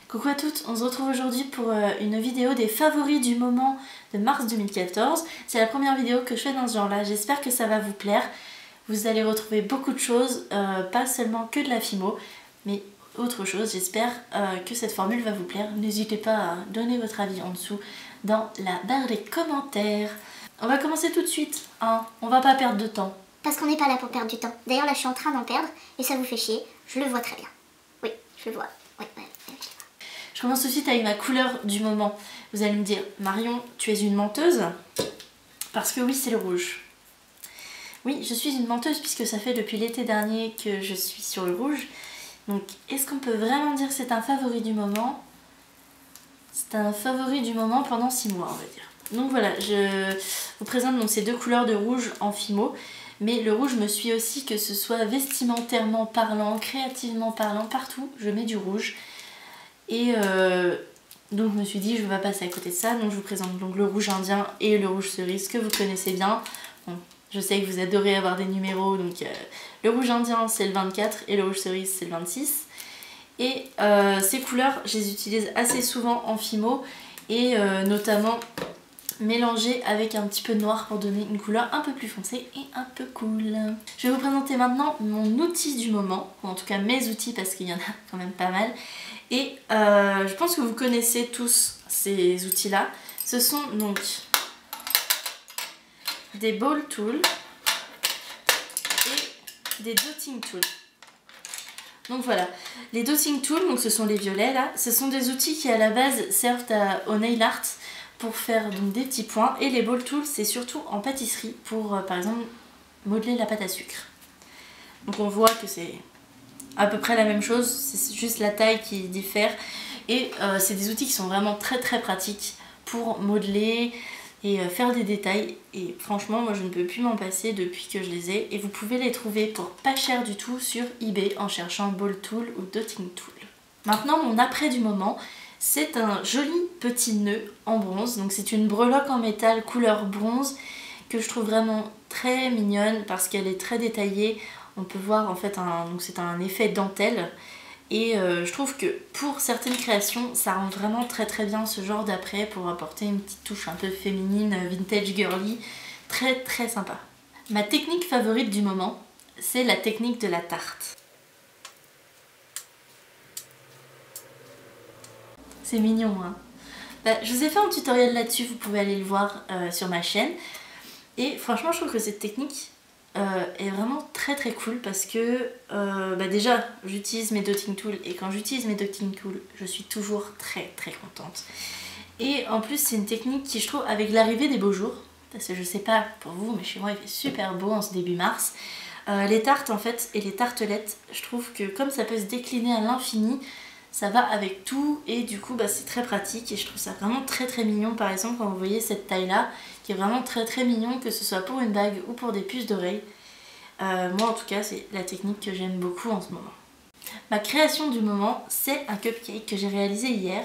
Coucou à toutes, on se retrouve aujourd'hui pour une vidéo des favoris du moment de mars 2014. C'est la première vidéo que je fais dans ce genre là, j'espère que ça va vous plaire. Vous allez retrouver beaucoup de choses, pas seulement que de la Fimo, mais autre chose. J'espère que cette formule va vous plaire. N'hésitez pas à donner votre avis en dessous dans la barre des commentaires. On va commencer tout de suite, hein. On va pas perdre de temps. Parce qu'on n'est pas là pour perdre du temps. D'ailleurs là je suis en train d'en perdre et ça vous fait chier, je le vois très bien. Oui, je le vois. Oui. Je commence tout de suite avec ma couleur du moment. Vous allez me dire, Marion, tu es une menteuse? Parce que oui, c'est le rouge. Oui, je suis une menteuse puisque ça fait depuis l'été dernier que je suis sur le rouge. Donc, est-ce qu'on peut vraiment dire que c'est un favori du moment? C'est un favori du moment pendant 6 mois, on va dire. Donc voilà, je vous présente donc ces deux couleurs de rouge en Fimo. Mais le rouge me suit aussi, que ce soit vestimentairement parlant, créativement parlant, partout, je mets du rouge. Et donc je me suis dit je ne vais pas passer à côté de ça, donc je vous présente donc le rouge indien et le rouge cerise que vous connaissez bien. Bon, je sais que vous adorez avoir des numéros, donc le rouge indien c'est le 24 et le rouge cerise c'est le 26. Et ces couleurs je les utilise assez souvent en Fimo et notamment mélangées avec un petit peu de noir pour donner une couleur un peu plus foncée et un peu cool. Je vais vous présenter maintenant mon outil du moment, ou en tout cas mes outils parce qu'il y en a quand même pas mal. Et je pense que vous connaissez tous ces outils-là. Ce sont donc des ball tools et des dotting tools. Donc voilà, les dotting tools, donc ce sont les violets là, ce sont des outils qui à la base servent au nail art pour faire donc des petits points. Et les ball tools, c'est surtout en pâtisserie pour par exemple modeler la pâte à sucre. Donc on voit que c'est à peu près la même chose, c'est juste la taille qui diffère. Et c'est des outils qui sont vraiment très pratiques pour modeler et faire des détails. Et franchement, moi je ne peux plus m'en passer depuis que je les ai. Et vous pouvez les trouver pour pas cher du tout sur eBay en cherchant ball tool ou dotting tool. Maintenant, mon après du moment, c'est un joli petit nœud en bronze. Donc c'est une breloque en métal couleur bronze que je trouve vraiment très mignonne parce qu'elle est très détaillée. On peut voir en fait, c'est un effet dentelle et je trouve que pour certaines créations ça rend vraiment très bien ce genre d'après pour apporter une petite touche un peu féminine, vintage girly, très sympa. Ma technique favorite du moment, c'est la technique de la tarte. C'est mignon hein. Je vous ai fait un tutoriel là-dessus, vous pouvez aller le voir sur ma chaîne. Et franchement je trouve que cette technique est vraiment très cool parce que déjà j'utilise mes dotting tools et quand j'utilise mes dotting tools je suis toujours très contente. Et en plus c'est une technique qui je trouve avec l'arrivée des beaux jours, parce que je sais pas pour vous mais chez moi il fait super beau en ce début mars, les tartes en fait et les tartelettes, je trouve que comme ça peut se décliner à l'infini, ça va avec tout et du coup c'est très pratique et je trouve ça vraiment très mignon. Par exemple quand vous voyez cette taille là qui est vraiment très mignon, que ce soit pour une bague ou pour des puces d'oreilles. Moi en tout cas c'est la technique que j'aime beaucoup en ce moment. Ma création du moment, c'est un cupcake que j'ai réalisé hier.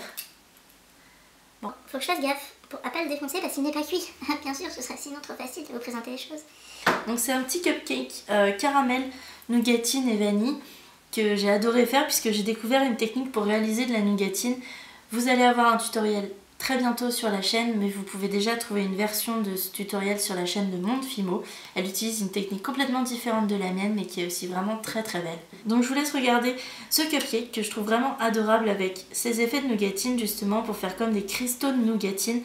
Bon, faut que je fasse gaffe pour à pas le défoncer parce qu'il n'est pas cuit. Bien sûr, ce serait sinon trop facile de vous présenter les choses. Donc c'est un petit cupcake caramel, nougatine et vanille que j'ai adoré faire puisque j'ai découvert une technique pour réaliser de la nougatine. Vous allez avoir un tutoriel très bientôt sur la chaîne, mais vous pouvez déjà trouver une version de ce tutoriel sur la chaîne de Monde Fimo. Elle utilise une technique complètement différente de la mienne, mais qui est aussi vraiment très belle. Donc je vous laisse regarder ce cupcake que je trouve vraiment adorable avec ses effets de nougatine justement pour faire comme des cristaux de nougatine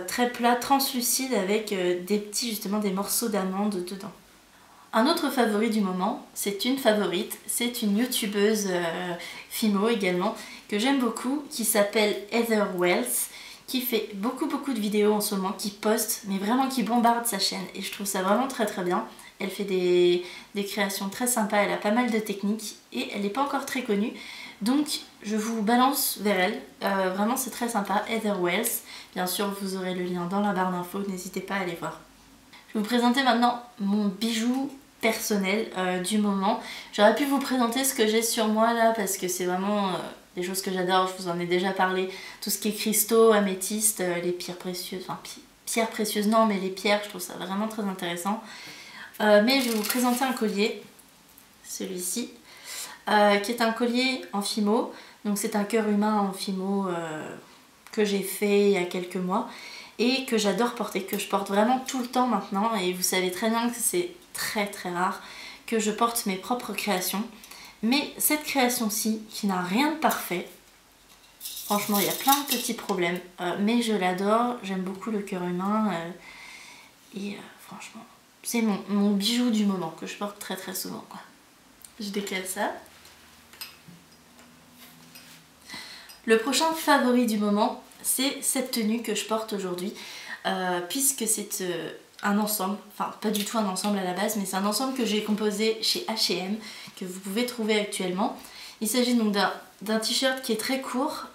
très plats, translucides avec des morceaux d'amande dedans. Un autre favori du moment, c'est une favorite, c'est une youtubeuse Fimo également, que j'aime beaucoup, qui s'appelle Heather Wells, qui fait beaucoup de vidéos en ce moment, qui poste, mais vraiment qui bombarde sa chaîne, et je trouve ça vraiment très bien. Elle fait des créations très sympas, elle a pas mal de techniques, et elle n'est pas encore très connue, donc je vous balance vers elle, vraiment c'est très sympa, Heather Wells. Bien sûr vous aurez le lien dans la barre d'infos, n'hésitez pas à aller voir. Je vais vous présenter maintenant mon bijou personnel du moment. J'aurais pu vous présenter ce que j'ai sur moi là parce que c'est vraiment des choses que j'adore, je vous en ai déjà parlé. Tout ce qui est cristaux, améthystes, les pierres précieuses, enfin pierres précieuses non mais les pierres, je trouve ça vraiment très intéressant. Mais je vais vous présenter un collier, celui-ci, qui est un collier en fimo. Donc c'est un cœur humain en fimo que j'ai fait il y a quelques mois et que j'adore porter, que je porte vraiment tout le temps maintenant. Et vous savez très bien que c'est très très rare que je porte mes propres créations. Mais cette création-ci, qui n'a rien de parfait, franchement il y a plein de petits problèmes, mais je l'adore, j'aime beaucoup le cœur humain et franchement c'est mon bijou du moment que je porte très très souvent quoi. Je décale ça. Le prochain favori du moment, c'est cette tenue que je porte aujourd'hui, puisque c'est un ensemble, enfin pas du tout un ensemble à la base, mais c'est un ensemble que j'ai composé chez H&M, que vous pouvez trouver actuellement. Il s'agit donc d'un t-shirt qui est très court,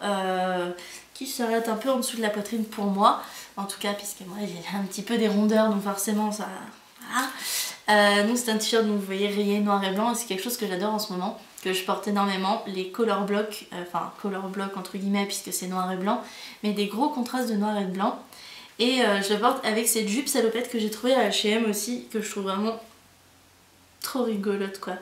qui s'arrête un peu en dessous de la poitrine pour moi, en tout cas puisque moi j'ai un petit peu des rondeurs, donc forcément ça... Voilà. Donc c'est un t-shirt, donc vous voyez, rayé noir et blanc, et c'est quelque chose que j'adore en ce moment, que je porte énormément, les color blocks, enfin color block entre guillemets puisque c'est noir et blanc, mais des gros contrastes de noir et de blanc. Et je le porte avec cette jupe salopette que j'ai trouvée à H&M aussi, que je trouve vraiment trop rigolote quoi.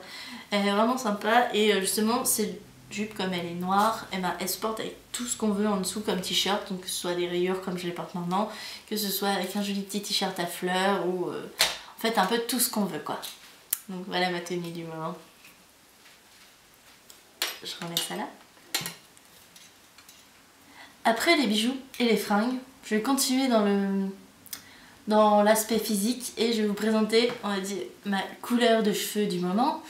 Elle est vraiment sympa et justement cette jupe comme elle est noire, elle se porte avec tout ce qu'on veut en dessous comme t-shirt, donc que ce soit des rayures comme je les porte maintenant, que ce soit avec un joli petit t-shirt à fleurs ou en fait un peu tout ce qu'on veut quoi. Donc voilà ma tenue du moment. Je remets ça là. Après les bijoux et les fringues, je vais continuer dans l'aspect physique et je vais vous présenter, on va dire, ma couleur de cheveux du moment,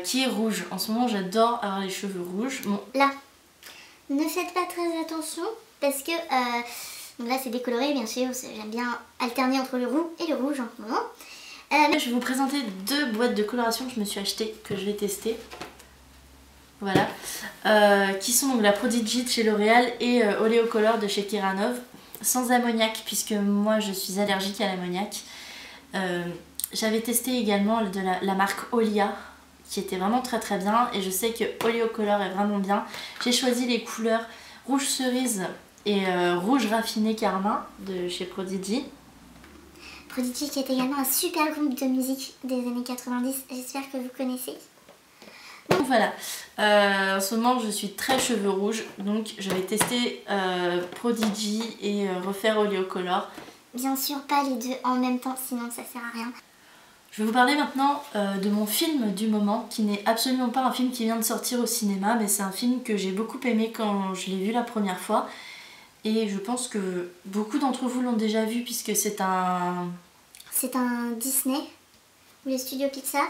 qui est rouge. En ce moment, j'adore avoir les cheveux rouges. Bon. Là, ne faites pas très attention parce que donc là c'est décoloré bien sûr, j'aime bien alterner entre le roux et le rouge en ce moment. Je vais vous présenter 2 boîtes de coloration que je me suis achetées, que je vais tester. Voilà, qui sont donc la Prodigy de chez L'Oréal et Oleocolor de chez Keraynov, sans ammoniac puisque moi je suis allergique à l'ammoniac. J'avais testé également de la marque Olia qui était vraiment très très bien et je sais que Oleocolor est vraiment bien. J'ai choisi les couleurs rouge cerise et rouge raffiné carmin de chez Prodigy. Prodigy qui est également un super groupe de musique des années 90, j'espère que vous connaissez. Donc voilà, en ce moment je suis très cheveux rouges, donc je vais tester Prodigy et refaire Oleocolor. Bien sûr pas les deux en même temps, sinon ça sert à rien. Je vais vous parler maintenant de mon film du moment, qui n'est absolument pas un film qui vient de sortir au cinéma, mais c'est un film que j'ai beaucoup aimé quand je l'ai vu la première fois. Et je pense que beaucoup d'entre vous l'ont déjà vu puisque c'est un... C'est un Disney, ou le studio Pixar.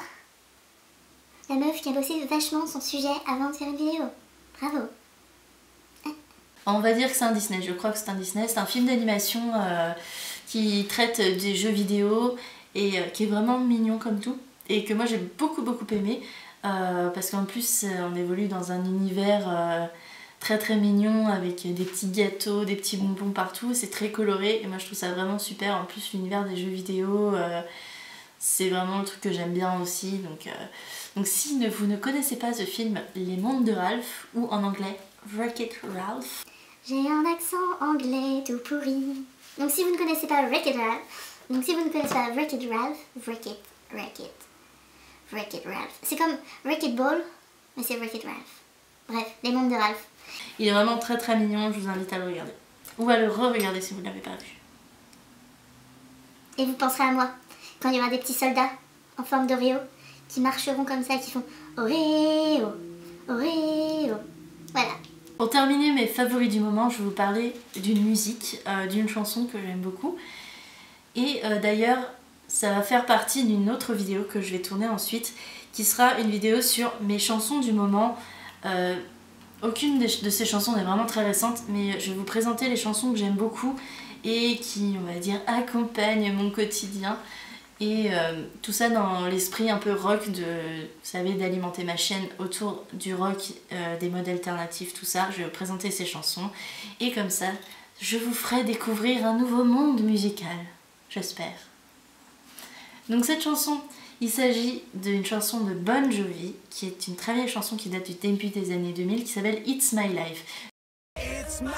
La meuf qui a bossé vachement son sujet avant de faire une vidéo. Bravo. On va dire que c'est un Disney, je crois que c'est un Disney. C'est un film d'animation qui traite des jeux vidéo et qui est vraiment mignon comme tout. Et que moi j'ai beaucoup aimé parce qu'en plus on évolue dans un univers très très mignon avec des petits gâteaux, des petits bonbons partout. C'est très coloré et moi je trouve ça vraiment super. En plus l'univers des jeux vidéo... c'est vraiment le truc que j'aime bien aussi, donc si vous ne connaissez pas ce film, Les Mondes de Ralph, ou en anglais Wreck-It Ralph. J'ai un accent anglais tout pourri. Donc si vous ne connaissez pas Wreck-It Ralph, Wreck-It Ralph. C'est comme Wreck-It Ball, mais c'est Wreck-It Ralph. Bref, Les Mondes de Ralph. Il est vraiment très très mignon, je vous invite à le regarder. Ou à le re-regarder si vous ne l'avez pas vu. Et vous penserez à moi, quand il y aura des petits soldats en forme d'Oreo qui marcheront comme ça, qui font Oreo, Oreo. Voilà. Pour terminer mes favoris du moment, je vais vous parler d'une musique, d'une chanson que j'aime beaucoup. Et d'ailleurs, ça va faire partie d'une autre vidéo que je vais tourner ensuite, qui sera une vidéo sur mes chansons du moment. Aucune de ces chansons n'est vraiment très récente, mais je vais vous présenter les chansons que j'aime beaucoup et qui, on va dire, accompagnent mon quotidien. Et tout ça dans l'esprit un peu rock de, vous savez, d'alimenter ma chaîne autour du rock, des modes alternatifs, tout ça. Je vais vous présenter ces chansons et comme ça, je vous ferai découvrir un nouveau monde musical, j'espère. Donc cette chanson, il s'agit d'une chanson de Bon Jovi, qui est une très vieille chanson qui date du début des années 2000, qui s'appelle It's My Life. It's my...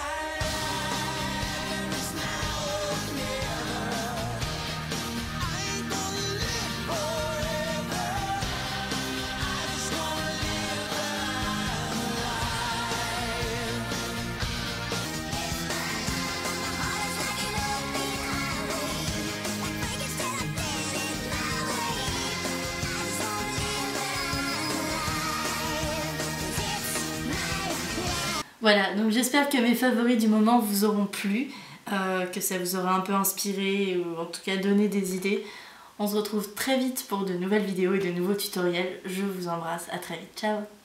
Voilà, donc j'espère que mes favoris du moment vous auront plu, que ça vous aura un peu inspiré ou en tout cas donné des idées. On se retrouve très vite pour de nouvelles vidéos et de nouveaux tutoriels. Je vous embrasse, à très vite, ciao!